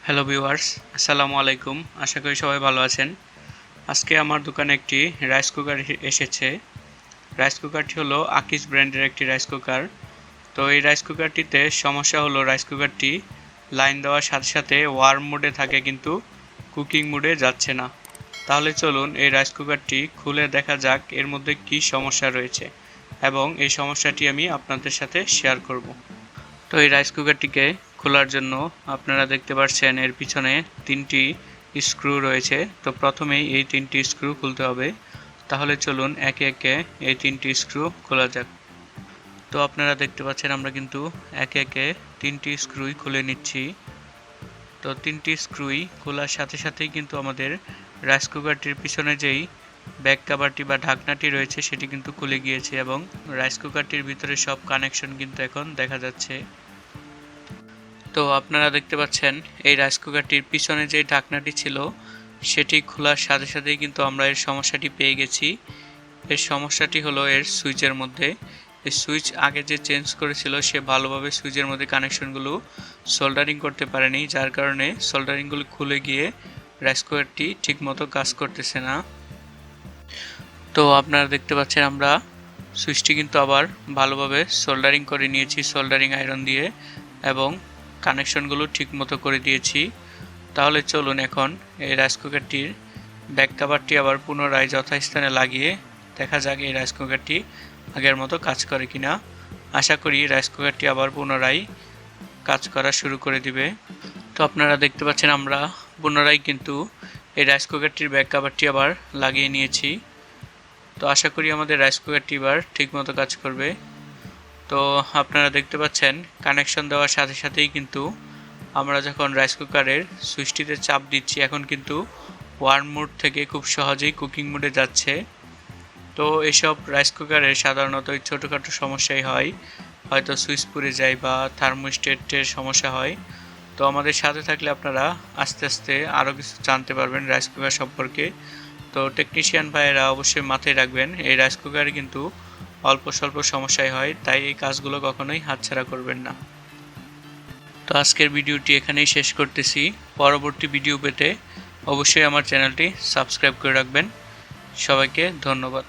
Hello viewers, আসসালামু আলাইকুম। আশা করি সবাই ভালো আছেন। আজকে আমার দোকানে একটি রাইস কুকার এসেছে। রাইস কুকারটি হলো আকিস ব্র্যান্ডের একটি রাইস কুকার। তো এই রাইস কুকারটিতে সমস্যা হলো রাইস কুকারটি লাইন দেওয়ার সাথে সাথে ওয়ার্ম মোডে থাকে কিন্তু কুকিং মোডে যাচ্ছে না। তাহলে চলুন এই রাইস কুকারটি খুলে দেখা যাক এর মধ্যে কী সমস্যা রয়েছে এবং এই সমস্যাটি আমি আপনাদের সাথে শেয়ার করব। তো এই রাইস কুকারটিকে খোলার জন্য আপনারা দেখতে পাচ্ছেন এর পিছনে 3টি স্ক্রু রয়েছে। তো প্রথমেই এই 3টি স্ক্রু খুলতে হবে। তাহলে চলুন একে একে এই 3টি স্ক্রু খোলা যাক। তো আপনারা দেখতে পাচ্ছেন আমরা কিন্তু একে একে 3টি স্ক্রুই খুলে নিচ্ছি। তো 3টি স্ক্রুই খোলার সাথে সাথেই কিন্তু আমাদের রাইস কুকারটির পিছনে যেই ব্যাক কভারটি বা ঢাকনাটি রয়েছে সেটি কিন্তু খুলে গিয়েছে এবং রাইস কুকারটির ভিতরে সব কানেকশন কিন্তু এখন দেখা যাচ্ছে। তো আপনারা দেখতে পাচ্ছেন এই রাইস কুকারটির পিছনে যে ঢাকনাটি ছিল সেটি খোলার সাথে সাথেই কিন্তু আমরা এর সমস্যাটি পেয়ে গেছি। এর সমস্যাটি হলো এর সুইচের মধ্যে। এই সুইচ আগে যে চেঞ্জ করেছিল সে ভালোভাবে সুইচের মধ্যে কানেকশনগুলো সোল্ডারিং করতে পারেনি, যার কারণে সোল্ডারিংগুলো খুলে গিয়ে রাইস কুকারটি ঠিকমতো কাজ করতেছে না। তো আপনারা দেখতে পাচ্ছেন আমরা সুইচটি কিন্তু আবার ভালোভাবে সোল্ডারিং করে নিয়েছি সোল্ডারিং আয়রন দিয়ে এবং কানেকশনগুলো ঠিকমতো করে দিয়েছি। তাহলে চলুন এখন এই রাইস কুকারটির ব্যাক কভারটি আবার পুনরায় যথাস্থানে লাগিয়ে দেখা যাক এই রাইস কুকারটি আগের মতো কাজ করে কিনা। আশা করি রাইস কুকারটি আবার পুনরায় কাজ করা শুরু করে দিবে। তো আপনারা দেখতে পাচ্ছেন আমরা পুনরায় কিন্তু এই রাইস কুকারটির ব্যাক কভারটি আবার লাগিয়ে নিয়েছি। তো আশা করি আমাদের রাইস কুকারটি এবার ঠিকমতো কাজ করবে। তো আপনারা দেখতে পাচ্ছেন কানেকশন দেওয়ার সাথে সাথেই কিন্তু আমরা যখন রাইস কুকারের সুইচটিতে চাপ দিচ্ছি এখন কিন্তু ওয়ার্ম মোড থেকে খুব সহজেই কুকিং মোডে যাচ্ছে। তো এসব রাইস কুকারের সাধারণত ছোটোখাটো সমস্যাই হয়, হয়তো সুইচ পুড়ে যায় বা থার্মোস্টেটের সমস্যা হয়। তো আমাদের সাথে থাকলে আপনারা আস্তে আস্তে আরও কিছু জানতে পারবেন রাইস কুকার সম্পর্কে। তো টেকনিশিয়ান ভাইয়েরা অবশ্যই মাথায় রাখবেন এই রাইস কুকারে কিন্তু অল্প স্বল্প সমস্যাই হয়, তাই এই কাজগুলো কখনোই হাতছাড়া করবেন না। তো আজকের ভিডিওটি এখানেই শেষ করতেছি। পরবর্তী ভিডিও পেতে অবশ্যই আমার চ্যানেলটি সাবস্ক্রাইব করে রাখবেন। সবাইকে ধন্যবাদ।